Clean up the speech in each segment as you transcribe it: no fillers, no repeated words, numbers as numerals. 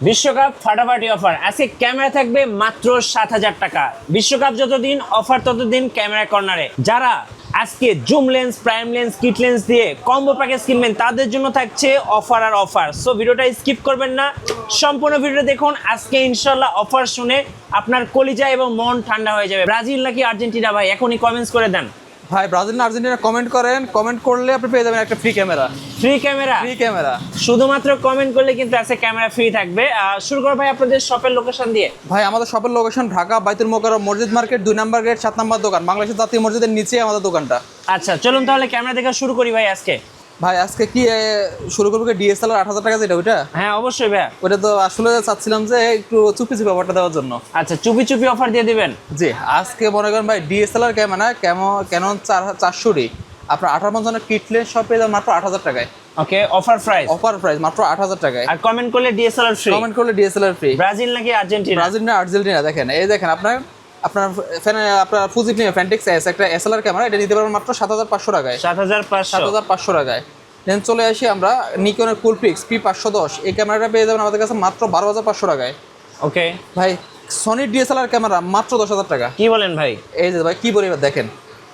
বিশ্বকাপ ফাটাফাটি অফার আজকে ক্যামেরা থাকবে মাত্র ৭,০০০ টাকা। বিশ্বকাপ যতদিন অফার ততদিন ক্যামেরা কর্নারে। যারা আজকে zoom lens, prime lens, kit lens দিয়ে কম্বো প্যাকেজ কিনবেন তাদের জন্য থাকছে অফার আর অফার। সো ভিডিওটা স্কিপ করবেন না, সম্পূর্ণ ভিডিওটা দেখুন। আজকে ইনশাল্লাহ অফার শুনে আপনার কলিজা এবং মন ঠান্ডা হয়ে যাবে। ব্রাজিল নাকি আর্জেন্টিনা ভাই, এখনই কমেন্টস করে দেন ভাই। ব্রাজিল না আর্জেন্টিনা কমেন্ট করেন, কমেন্ট করলে আপনি পেয়ে যাবেন একটা free camera. Free camera, free camera শুধুমাত্র কমেন্ট করলে কিন্তু আজকে ক্যামেরা ফ্রি থাকবে। শুরু করো ভাই আপনাদের শপের লোকেশন দিয়ে। ভাই আমাদের শপের লোকেশন ঢাকা বাইতুল মোকাররম মসজিদ মার্কেট 2 নম্বর গেট 7 নম্বর দোকান, বাংলাদেশের জাতীয় মসজিদের নিচে আমাদের দোকানটা। আচ্ছা চলুন তাহলে ক্যামেরা দেখে শুরু করি ভাই। আজকে ভাই আজকে কি শুরু করবো ডিএসএলআর 8,000 টাকা যেটা ওইটা? হ্যাঁ অবশ্যই ভাই, ওটা তো আসলে চাচ্ছিলাম যে একটু চুপি চুপি অফারটা দেওয়ার জন্য। আচ্ছা চুপি চুপি অফার দিয়ে দিবেন। জি আজকে মনে করেন ভাই ডিএসএলআর ক্যামেরা ক্যানন 400 আপনার 18 জনের কিট লেন্স সব পেয়ে যাবেন মাত্র 8,000 টাকায়। ওকে অফার প্রাইস, অফার প্রাইস মাত্র 8,000 টাকায়। আর কমেন্ট করলে ডিএসএলআর ফ্রি। কমেন্ট করলে ডিএসএলআর ফ্রি। ব্রাজিল নাকি আর্জেন্টিনা? ব্রাজিল না আর্জেন্টিনা। দেখেন এই দেখেন আপনার ফুজি ফ্যান্টেক্স এস একটা এসএলআর ক্যামেরা, এটা নিতে পারবেন মাত্র 7,500 টাকায়। 7,500 টাকায়। দেন চলে আসি আমরা নিকনের কুলপিক্স P510, এই ক্যামেরাটা পেয়ে যাবেন আমাদের কাছে মাত্র 12,500 টাকায়। ওকে ভাই সনির ডিএসএলআর ক্যামেরা মাত্র 10,000 টাকা। কি বলেন ভাই? এই যে ভাই কি বলি এবার দেখেন,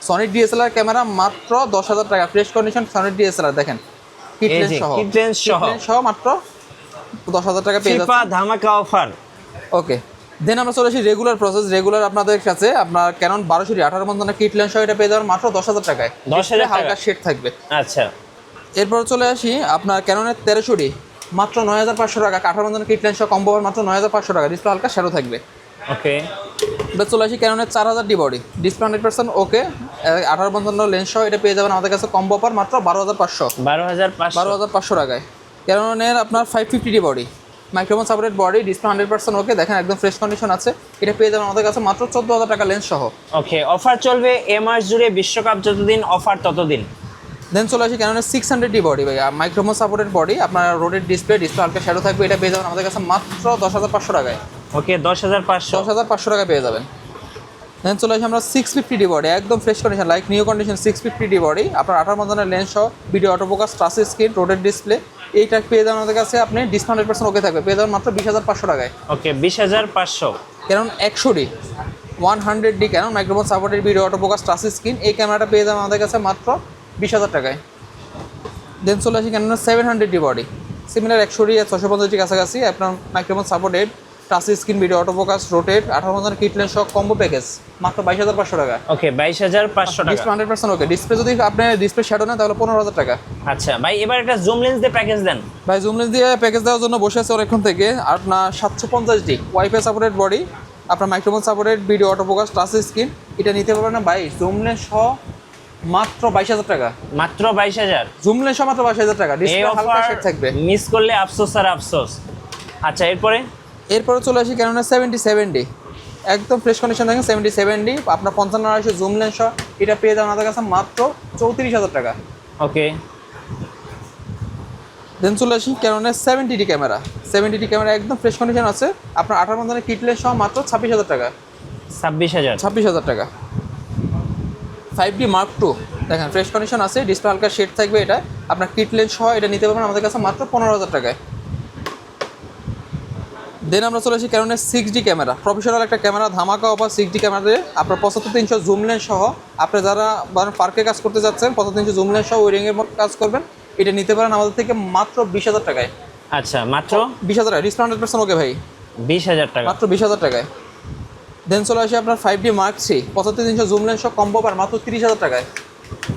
সনির ডিএসএলআর ক্যামেরা মাত্র 10,000 টাকা, ফ্রেশ কন্ডিশন সনির ডিএসএলআর দেখেন কিট এই লেন্স যে সহ, কিট লেন্স সহ মাত্র 10,000 টাকা পেয়ে ফিফা যাচ্ছেন। ধামাকা অফার। ওকে দেন আমরা চলে আসি রেগুলার প্রসেস। রেগুলার আপনাদের কাছে আপনার ক্যানন 1200 18 মন্থনের কিট লেন্স সহ এটা পেয়ে যাবেন মাত্র 10,000 টাকায়। 10,000 হালকা শেড থাকবে। আচ্ছা এরপর চলে আসি আপনার ক্যাননের 1300 মাত্র 9,500 টাকা, 18 মন্থনের কিট লেন্স সহ কম্বো মাত্র 9,500 টাকা, ডিসপ্লে হালকা শ্যাডো থাকবে। ওকে এবার চলে আসি ক্যাননের 4000 ডি বডি, ডিসপ্লে 100% ওকে, 18 মন্থনের লেন্স সহ এটা পেয়ে যাবেন আমাদের কাছে কম্বো অফার মাত্র 12,500 12,500 টাকায়। ক্যাননের আপনার 550 D body, microphone supported body, display 100% ওকে, দেখেন একদম ফ্রেশ কন্ডিশন আছে, এটা পেয়ে যাবেন আমাদের কাছে মাত্র 14,000 টাকা লেন্স সহ। ওকে অফার চলবে এ মাস জুড়ে, বিশ্বকাপ যতদিন অফার ততদিন। দেন চলে আসি ক্যাননের 600 ডি বডি, ভাই মাইক্রোফোন সাপোর্টেড বডি, আপনার রোডের ডিসপ্লে হালকা শ্যাডো থাকবে, এটা পেয়ে যাবেন আমাদের কাছে মাত্র 10,500 টাকায়। ওকে 10,500 টাকা পেয়ে যাবেন। দেন চলে আসি আমরা 650 ডি বডি, একদম fresh condition like new condition 650 D body, আপনার 18 মন্থনের লেন্স সহ, ভিডিও অটোফোকাস, টাচ স্ক্রিন, রোডের ডিসপ্লে, এইটা পেয়ে যাবেন আমাদের কাছে আপনি ডিসপ্লে 100% ওকে থাকবে, পেয়ে যাবেন মাত্র 20,500 টাকায়। Okay 20,500 Canon 100 D 100 D Canon microphone supported video autofocus touch screen, এই ক্যামেরাটা পেয়ে যাবেন আমাদের কাছে মাত্র 20,000 টাকায়। দেন চলে আসি ক্যাননের 700 D body, similar 100 D 650 D কাছাকাছি, আপনার microphone supported touch screen, video autofocus, rotate, 18 মন্থনের কিট লেন্স সহ কম্বো প্যাকেজ মাত্র 22,500 টাকা। ওকে 22,500 টাকা, ডিসপ্লে 100% ওকে, ডিসপ্লে যদি আপনি ডিসপ্লে শ্যাডো নেন তাহলে 15,000 টাকা। আচ্ছা ভাই এবার একটা জুম লেন্স দিয়ে প্যাকেজ দেন। ভাই জুম লেন্স দিয়ে প্যাকেজ দেওয়ার জন্য বসে আছে অনেকক্ষণ থেকে। আপনার 750 ডি ওয়াইফাই সাপোর্টেড বডি, আপনার microphone supported video autofocus touch screen, এটা নিতে পারবেন না ভাই জুম লেন্স সহ মাত্র 22,000 টাকা। মাত্র 22,000 জুম লেন্স সহ মাত্র 22,000 টাকা, এই ডিসপ্লে হালকা অফার শেড থাকবে। মিস করলে আফসোস আর আফসোস। আচ্ছা এরপরে চলে আসি ক্যাননের 77 ডি, একদম ফ্রেশ কন্ডিশন দেখেন 77 ডি, আপনার 55 জুম লেন্স সহ এটা পেয়ে যাবেন আমাদের কাছে মাত্র 34,000 টাকা। ওকে দেন চলে আসি ক্যাননের 70 ডি ক্যামেরা, 70 ডি ক্যামেরা একদম ফ্রেশ কন্ডিশন আছে, আপনার 18 মন্থনের কিট লেন্স সহ মাত্র 26,000 টাকা। 26,000 টাকা। 5D Mark II দেখেন ফ্রেশ কন্ডিশন আছে, ডিসপ্লে হালকা শেড থাকবে, এটা আপনার কিট লেন্স সহ এটা নিতে পারবেন আমাদের কাছে মাত্র 15,000 টাকায়। দেন আমরা চলে আসি ক্যাননের 6D ক্যামেরা, প্রফেশনাল একটা ক্যামেরা, ধামাকা অফার 6D ক্যামেরাতে আপনার 75-300 জুম লেন্স সহ, আপনি যারা পার্কে কাজ করতে যাচ্ছেন 75-300 জুম লেন্স সহ ওয়েডিংয়ের কাজ করবেন, এটা নিতে পারেন আমাদের থেকে মাত্র 20,000 টাকায়। আচ্ছা মাত্র 20,000 টাকা, ডিসপ্লে 100% ওকে ভাই, 20,000 টাকা, মাত্র 20,000 টাকায়। দেন চলে আসি আপনার 5D Mark III 75-300 zoom lens সহ কম্বো পার মাত্র 30,000 টাকায়।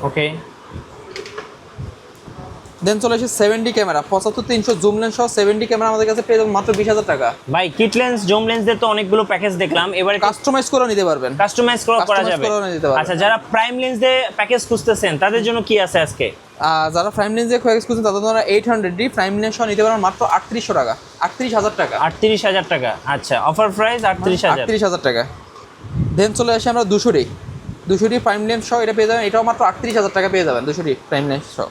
ওকে দেন চলে আসি 7D ক্যামেরা 75-300 জুম লেন্স সহ 7D ক্যামেরা আমাদের কাছে পেয়ে যাবেন মাত্র 20,000 টাকা। ভাই কিট লেন্স জুম লেন্স দিয়ে তো অনেকগুলো প্যাকেজ দেখলাম, এবারে কাস্টমাইজ করে নিতে পারবেন, কাস্টমাইজ করা যাবে। আচ্ছা যারা প্রাইম লেন্স দিয়ে প্যাকেজ খুঁজতেছেন তাদের জন্য কি আছে আজকে? যারা প্রাইম লেন্স দিয়ে খোয়াক্স করছেন তাদের জন্য 800D প্রাইম লেন্স সহ নিতে পারবেন মাত্র 3800 টাকা, 38,000 টাকা। 38,000 টাকা, আচ্ছা অফার প্রাইস 38,000 টাকা। দেন চলে আসি আমরা 200D প্রাইম লেন্স সহ এটা পেয়ে যাবেন, এটাও মাত্র 38,000 টাকা পেয়ে যাবেন 200D প্রাইম লেন্স সহ।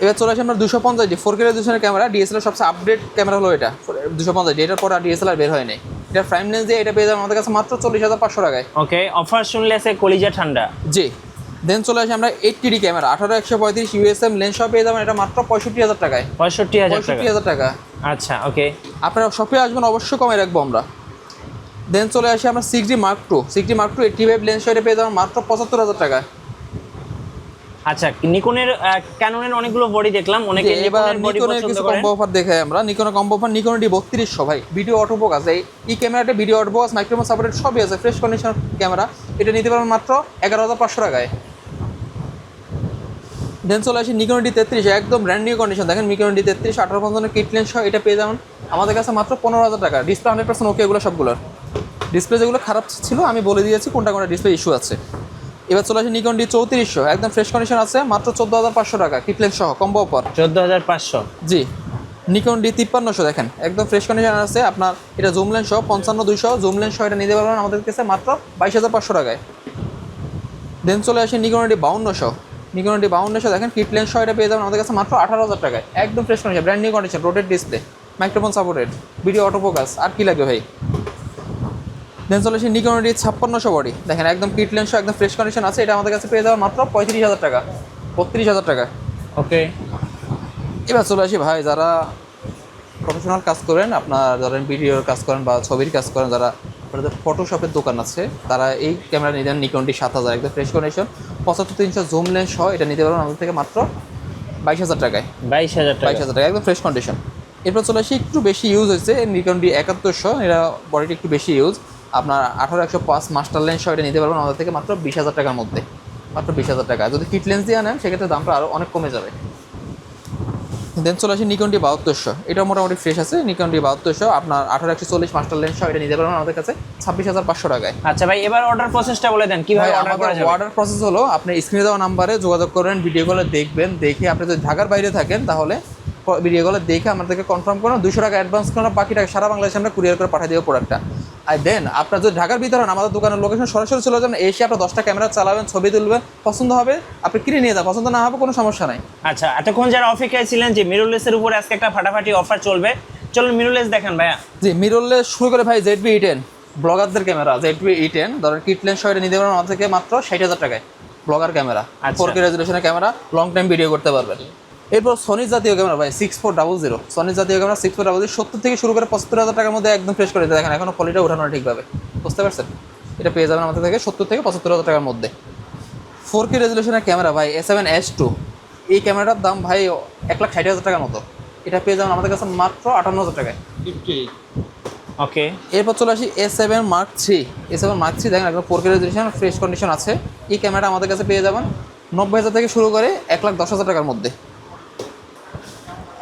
এবার চলে আসি আমরা 250D 4K রেজোলিউশনের ক্যামেরা, ডিএসএলআর সবচেয়ে আপডেট ক্যামেরা হলো এটা 250D, এটার পর আর ডিএসএলআর বের হয়নি, এটা প্রাইম লেন্স দিয়ে এটা পেয়ে যাবেন আমাদের কাছে মাত্র 40,500 টাকায়। ওকে অফার শুনলে আছে কলিজা ঠান্ডা। জি দেন চলে আসি আমরা 80D ক্যামেরা 18-135 ইউএসএম লেন্স সহ পেয়ে যাবেন এটা মাত্র 65,000 টাকায়। 65,000 টাকা। আচ্ছা ওকে। আপনারা শপে আসবেন, অবশ্যই কমে রাখবো আমরা। দেন চলে আসি আমরা 6D Mark II। 6D Mark II 85 lens এটা পেয়ে যাবেন মাত্র 75,000 টাকায়। আচ্ছা, নিকনের ক্যাননের অনেকগুলো বডি দেখলাম, অনেকে এবার নিকনের বডি নিকনের পছন্দ কিছু করেন। কম্বো অফার দেখাই আমরা। নিকনের কম্বো অফার, নিকন ডি 3200 ভাই, ভিডিও অটো ফোকাস, এই ক্যামেরাটা video auto focus, microphone supported সবই আছে, ফ্রেশ কন্ডিশন ক্যামেরা। এটা নিতে পারবেন মাত্র 11,500 টাকায়। দেন চলে আসি নিকন ডি 33, একদম ব্র্যান্ড নিউ কন্ডিশন। দেখেন নিকন ডি 33 1850 কিট লেন্স সহ এটা পেয়ে যাবেন আমাদের কাছে মাত্র 15,000 টাকা। ডিসপ্লে 100% ওকে, এগুলো সবগুলোর ডিসপ্লে যেগুলো খারাপ ছিল আমি বলে দিয়েছি কোনটা কোনটা ডিসপ্লে ইস্যু আছে। এবার চলে আসি নিকন ডি 3400, একদম ফ্রেশ কন্ডিশন আছে, মাত্র 14,500 টাকা কিট লেন্স সহ কম্বো অফার। 14,500। জি। নিকন ডি 5300 দেখেন একদম ফ্রেশ কন্ডিশন আছে আপনার, এটা জুম লেন্স সহ 55-200 জুম লেন্স সহ এটা নিতে পারবেন আমাদের কাছে মাত্র 22,500 টাকায়। দেন চলে আসি নিকন ডি 5200। নিকন ডি 5200 দেখেন কিট লেন্স সহ এটা পেয়ে যাবেন আমাদের কাছে মাত্র 18,000 টাকায়, একদম fresh condition, brand new condition, rotated display, microphone supported, video auto focus, আর কি লাগে ভাই। দেন চলে আসি নিকন ডি 5600 বডি, দেখেন একদম কিট লেন্স সহ একদম ফ্রেশ কন্ডিশন আছে, এটা আমাদের কাছে পেয়ে যাবেন মাত্র 35,000 টাকা, 32,000 টাকা। ওকে। এবার চলে আসি ভাই, যারা প্রফেশনাল কাজ করেন, আপনার ধরেন ভিডিওর কাজ করেন বা ছবির কাজ করেন, যারা আপনাদের ফটোশপের দোকান আছে, তারা এই ক্যামেরা নিতে পারেন নিকন ডি 7000, একদম ফ্রেশ কন্ডিশন, 75-300 জুম লেন্স সহ এটা নিতে পারবেন আমাদের থেকে মাত্র 22,000 টাকায়। 22,000 টাকা। 22,000 টাকা, একদম ফ্রেশ কন্ডিশন। এরপর চলে আসি একটু বেশি ইউজ হয়েছে নিকন ডি 7100, এটা বডিটা একটু বেশি ইউজ, আপনার 18-105 মাস্টার লেন্স সহ এটা নিতে পারবেন আমাদের থেকে মাত্র 20,000 টাকার মধ্যে, মাত্র 20,000 টাকা। যদি কিট লেন্স দিয়ে নেন সেক্ষেত্রে দামটা আরও অনেক কমে যাবে। দেন চলে আসি নিকন ডি 7200, এটা মোটামুটি ফ্রেশ আছে। নিকন ডি 7200 আপনার 18-140 মাস্টার লেন্স সহ এটা নিতে পারবেন আমাদের কাছে 26,500 টাকায়। আচ্ছা ভাই, এবার অর্ডার প্রসেসটা বলে দেন, কিভাবে অর্ডার করা যাবে? অর্ডার প্রসেস হলো, আপনি স্ক্রিনে দেওয়া নাম্বারে যোগাযোগ করবেন, ভিডিও কলে দেখবেন, দেখে আপনি যদি ঢাকার বাইরে থাকেন তাহলে ভিডিও কলে দেখে আমাদেরকে কনফার্ম করুন, 200 টাকা অ্যাডভান্স করেন, বাকি টাকা সারা বাংলাদেশে আমরা কুরিয়ার করে পাঠিয়ে দেবো প্রোডাক্টটা। আর দেন আপনার যদি ঢাকার ভিতরে হন, আমাদের দোকানের লোকেশন সরাসরি চলে যাবেন, এসে আপনার 10টা ক্যামেরা চালাবেন, ছবি তুলবেন, পছন্দ হবে আপনি কিনে নিয়ে যান, পছন্দ না হবে কোনো সমস্যা নাই। আচ্ছা, এতক্ষণ যারা অপেক্ষায় ছিলেন যে মিররলেসের উপরে আজকে একটা ফাটাফাটি অফার চলবে, চলুন মিররলেস দেখান ভাইয়া। জি, মিররলেস শুরু করে ভাই ZV-E10, ব্লগারদের ক্যামেরা ZV-E10, ধরেন কিট লেন্স সহ এটা নিতে পারবেন আমাদের থেকে মাত্র 60,000 টাকায়, ব্লগার ক্যামেরা, 4K রেজুলেশনের ক্যামেরা, লং টাইম ভিডিও করতে পারবেন। এরপর সনির জাতীয় ক্যামেরা ভাই 6400, সনির জাতীয় ক্যামেরা 6400 70 থেকে শুরু করে 75,000 টাকার মধ্যে একদম ফ্রেশ করে দেখেন, এখনো কোয়ালিটি উঠানো ঠিকভাবে, বুঝতে পারছেন? এটা পেয়ে যাবেন আমাদের থেকে 70 থেকে 75,000 টাকার মধ্যে। 4K রেজুলেশনের ক্যামেরা ভাই A7S2, এই ক্যামেরাটার দাম ভাই 1,60,000 টাকার মতো, এটা পেয়ে যাবেন আমাদের কাছে মাত্র 58,000 টাকায়। ওকে। এরপর চলে আসি A7 Mark III। A7 Mark III দেখেন একদম 4K রেজুলেশন, ফ্রেশ কন্ডিশন আছে, এই ক্যামেরাটা আমাদের কাছে পেয়ে যাবেন 90,000 থেকে শুরু করে 1,10,000 টাকার মধ্যে।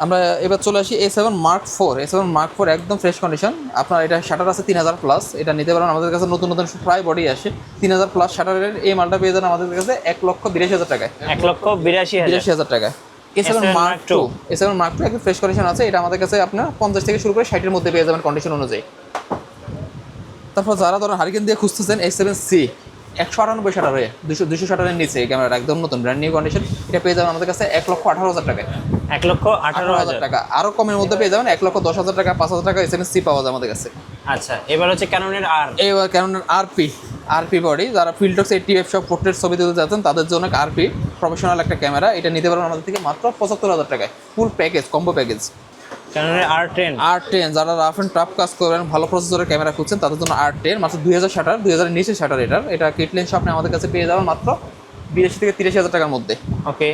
আমরা এবার চলে আসি A7 Mark IV। A7 Mark IV একদম ফ্রেশ কন্ডিশন, আপনার এটা শাটার আছে 3000+, এটা নিতে পারেন আমাদের কাছে, নতুন নতুন প্রায় বডি আসে 3000+ শাটারের, এই মালটা পেয়ে যাবেন আমাদের কাছে 1,82,000 টাকায়, 1,82,000 টাকায়। A7 Mark II, A7 Mark II একদম ফ্রেশ কন্ডিশন আছে, এটা আমাদের কাছে আপনার 50 থেকে শুরু করে 60-এর মধ্যে পেয়ে যাবেন কন্ডিশন অনুযায়ী। তারপর যারা ধরেন হারিকেন দিয়ে খুঁজতেছেন A7C 198 শাটারে, 200 শাটারের নিচে এই ক্যামেরাটা একদম নতুন ব্র্যান্ড নিউ কন্ডিশন, এটা পেয়ে যাবেন আমাদের কাছে 1,18,000 টাকায়, 1,18,000 টাকা। আরও কমের মধ্যে পেয়ে যাবেন 1,10,000 টাকা, 5,000 টাকা A7C পাওয়া যায় আমাদের কাছে। আচ্ছা, এবার হচ্ছে ক্যাননের আর, এবার ক্যাননের আরপি বডি, যারা ফিল্ডক্স 85 সব পোর্ট্রেট ছবি তুলতে যাচ্ছেন তাদের জন্য আরপি প্রফেশনাল একটা ক্যামেরা, এটা নিতে পারবেন আমাদের থেকে মাত্র 75,000 টাকায়, full package, combo package. ক্যাননের R10, যারা রাফ অ্যান্ড টাফ কাজ করবেন, ভালো প্রসেসরের ক্যামেরা খুঁজছেন, তাদের জন্য R10 মাত্র 2000 শাটার, 2000 এর নিচে শাটার, এটা কিট লেন্স আপনি আমাদের কাছে পেয়ে যাবেন মাত্র 82 থেকে 83,000 টাকার মধ্যে। ওকে।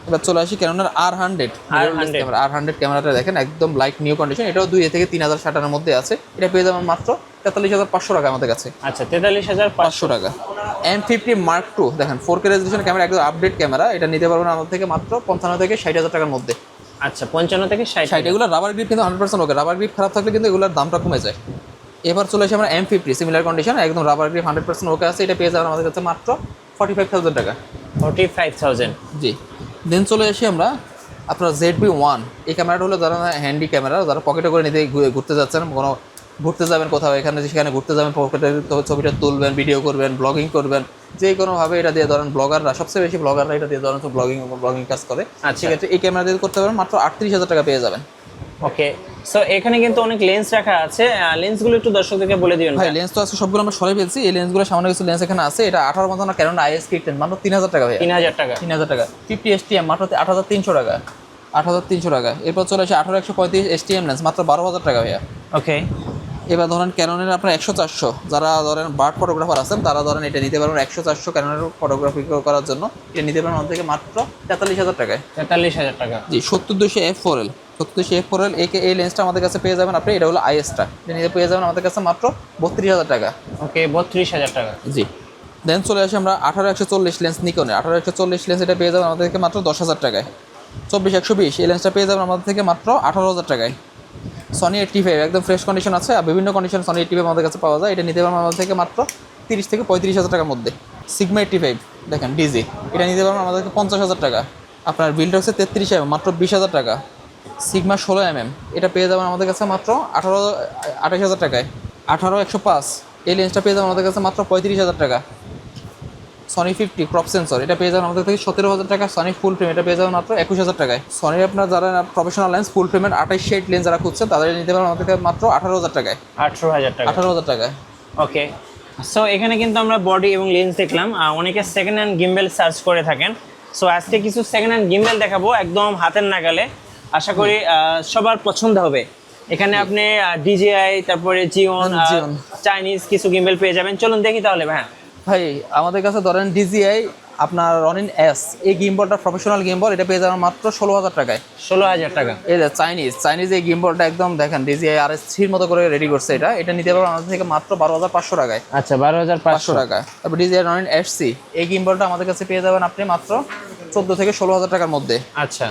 এবার চলে আসি ক্যাননের R100 ক্যামেরা। R100 ক্যামেরাটা দেখেন একদম লাইক নিউ কন্ডিশন, এটাও 2 থেকে 3,000 শাটারের মধ্যে আছে, এটা পেয়ে যাবেন মাত্র 43,500 টাকা আমাদের কাছে। আচ্ছা, 43,500 টাকা। M50 Mark II দেখেন 4K রেজুলেশন ক্যামেরা, একদম আপডেট ক্যামেরা, এটা নিতে পারবেন আমাদের থেকে মাত্র 55 থেকে 60,000 টাকার মধ্যে। আচ্ছা, 55 থেকে 60। এগুলো রাবার গ্রিপ কিন্তু 100% ওকে, রাবার গ্রিপ খারাপ থাকলে কিন্তু এগুলোর দামটা কমে যায়। এবার চলে আসি আমরা M50 সিমিলার কন্ডিশন, একদম রাবার গ্রিপ 100% ওকে আছে, এটা পেয়ে যাবেন আমাদের কাছে মাত্র 45,000 টাকা। 45,000। জি। দেন চলে আসি আমরা আপনার ZV-1, এই ক্যামেরাটা হলো যারা হ্যান্ডি ক্যামেরা, যারা পকেটে করে নিতে ঘুরতে যাচ্ছেন, কোনো ঘুরতে যাবেন কোথাও, এখানে সেখানে ঘুরতে যাবেন, পকেটে ছবিটা তুলবেন, ভিডিও করবেন, ব্লগিং করবেন, যে কোনোভাবে এটা দিয়ে ধরেন, ব্লগাররা সবচেয়ে বেশি ব্লগাররা এটা দিয়ে ধরেন ব্লগিং কাজ করে, সেক্ষেত্রে এই ক্যামেরা দিয়ে করতে পারেন মাত্র 38,000 টাকা পেয়ে যাবেন। ওকে। সো এখানে কিন্তু অনেক লেন্স রাখা আছে, লেন্সগুলো একটু দর্শকদেরকে বলে দিবেন ভাই। লেন্স তো আজকে সবগুলো আমরা সরাই ফেলছি, এই লেন্সগুলো সামনে কিছু লেন্স এখানে আছে, এটা 18 ক্যানন IS-K10 মাত্র 3,000 টাকা ভাই, 3,000 টাকা। 3,000 টাকা। 50 STM মাত্র 8,300 টাকা। 8,300 টাকা। এরপর চলে আসে 18-135 STM লেন্স, মাত্র 12,000 টাকা ভাইয়া। ওকে। এবার ধরেন ক্যাননের আপনার 100-400, যারা ধরেন বার্ড ফটোগ্রাফার আছেন তারা ধরেন এটা নিতে পারবেন 100-400 ক্যাননের ফটোগ্রাফি করার জন্য। এটা নিতে পারবেন আমাদের থেকে মাত্র 43,000 টাকায়। 43,000 টাকা। জি, 70-200 F4L, 70-200 F4L এই লেন্সটা আমাদের কাছে পেয়ে যাবেন আপনি। এটা হলো IS-টা, এটা নিতে পেয়ে যাবেন আমাদের কাছে মাত্র 32,000 টাকা। ওকে, 32,000 টাকা। জি। দেন চলে আসে আমরা 18-140 লেন্স, নিকনের 18-140 লেন্স, এটা পেয়ে যাবেন আমাদের থেকে মাত্র 10,000 টাকায়। 24-120 এই লেন্সটা পেয়ে যাবেন আমাদের থেকে মাত্র 18,000 টাকায়। সনি 85 একদম ফ্রেশ কন্ডিশন আছে, আর বিভিন্ন কন্ডিশন সনি 85 আমাদের কাছে পাওয়া যায়। এটা নিতে পারবেন আমাদের থেকে মাত্র 30-35,000 টাকার মধ্যে। সিগমা 85 দেখেন ডিজি, এটা নিতে পারবেন আমাদেরকে 50,000 টাকা। আপনার বিলটা হচ্ছে 33 mm, মাত্র 20,000 টাকা। সিগমা 16 mm, এটা পেয়ে যাবেন আমাদের কাছে মাত্র 28,000 টাকায়। 18-105 এই লেন্সটা পেয়ে যাবেন আমাদের কাছে মাত্র 35,000 টাকা। সনি 50 ক্রপ সেন্সর, এটা পেয়ে যাবেন আমাদের থেকে 17,000 টাকা। সনি ফুল ফ্রেম, এটা পেয়ে যাবেন মাত্র 21,000 টাকায়। সনির আপনার যারা প্রফেশনাল লেন্স ফুল ফ্রেমের 28-60 লেন্স যারা খুঁজছেন তাদের নিতে পারেন আমাদের থেকে মাত্র 18,000 টাকায়। 18,000 টাকা। 18,000 টাকায়। ওকে। সো এখানে কিন্তু আমরা বডি এবং লেন্স দেখলাম। অনেকে সেকেন্ড হ্যান্ড গিম্বেল সার্চ করে থাকেন। সো আজকে কিছু সেকেন্ড হ্যান্ড গিম্বেল দেখাবো একদম হাতের নাগালে, আশা করি সবার পছন্দ হবে। এখানে আপনি DJI, তারপরে জিওন, চাইনিজ কিছু গিম্বেল পেয়ে যাবেন। চলুন দেখি তাহলে ভাই। ভাই আমাদের কাছে ধরেন DJI আপনার রনিন S, এই গিম্বলটা প্রফেশনাল গিম্বল, এটা পেয়ে যাবেন মাত্র 16,000 টাকায়। 16,000 টাকা। এই যে চাইনিজ এই গিম্বলটা একদম দেখেন DJI RS3 মতো করে রেডি করছে। এটা নিতে পারবেন আমাদের থেকে মাত্র 12,500 টাকায়। আচ্ছা, 12,500 টাকা। তারপর DJI রনিন SC, এই গিম্বলটা আমাদের কাছে পেয়ে যাবেন আপনি মাত্র 14,000-16,000 টাকার মধ্যে। আচ্ছা।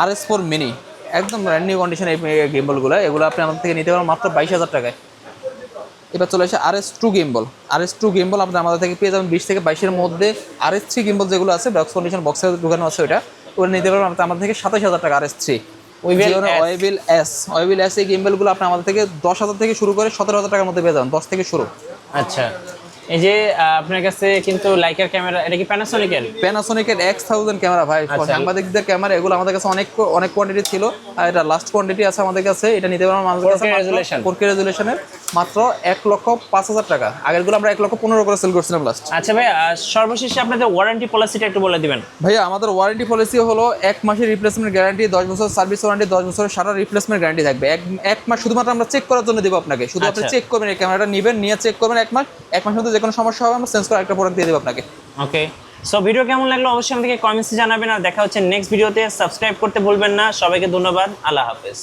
RS4 মিনি একদম ব্র্যান্ড নিউ কন্ডিশন, এই গিম্বলগুলো এগুলো আপনি আমাদের থেকে নিতে পারবেন মাত্র 22,000 টাকায়। এবার চলে আসে RS2 গিম্বল। RS2 গিম্বল আপনি আমাদের থেকে পেয়ে যাবেন 20-22-এর মধ্যে। RS3 গিম্বল যেগুলো আছে বক্স কন্ডিশন, বক্সে ঢুকানো আছে, ওটা নিতে পারবেন আমাদের থেকে 27,000 টাকা। RS3 ওয়েভিল S এই গিম্বলগুলো আপনি আমাদের থেকে 10,000 থেকে শুরু করে 17,000 টাকার মধ্যে পেয়ে যাবেন, 10 থেকে শুরু। আচ্ছা, এই যে আপনার কাছে কিন্তু লাইকার ক্যামেরা, এটা কি প্যানাসোনিকের X1000 ক্যামেরা ভাই, সাংবাদিকদের ক্যামেরা, এগুলো আমাদের কাছে অনেক কোয়ান্টিটি ছিল, আর এটা লাস্ট কোয়ান্টিটি আছে আমাদের কাছে। এটা নিতে পারবেন আমাদের কাছে 4K রেজুলেশনের মাত্র 1,05,000 টাকা। আগেরগুলো আমরা 1,15,000 করে সেল করছিলাম লাস্ট। আচ্ছা ভাই, সর্বশেষে আপনাদের ওয়ারেন্টি পলিসিটা একটু বলে দিবেন। ভাইয়া আমাদের ওয়ারেন্টি পলিসি হলো 1 মাসের রিপ্লেসমেন্ট গ্যারান্টি, 10 বছর সার্ভিস ওয়ারেন্টি, 10 বছরের সারা রিপ্লেসমেন্ট গ্যারান্টি থাকবে। এক মাস শুধুমাত্র আমরা চেক করার জন্য দেবো আপনাকে। শুধু আপনি চেক করবেন, এই ক্যামেরাটা নেবেন, নিয়ে চেক করবেন এক মাস মধ্যে যে কোনো সমস্যা হবে আমরা চেঞ্জ করে একটা প্রোডাক্ট দিয়ে দেবো আপনাকে। ওকে। সো ভিডিও কেমন লাগলো অবশ্যই আমাদেরকে কমেন্টসে জানাবেন, আর দেখা হচ্ছে নেক্সট ভিডিওতে। সাবস্ক্রাইব করতে ভুলবেন না। সবাইকে ধন্যবাদ, আল্লাহ হাফেজ।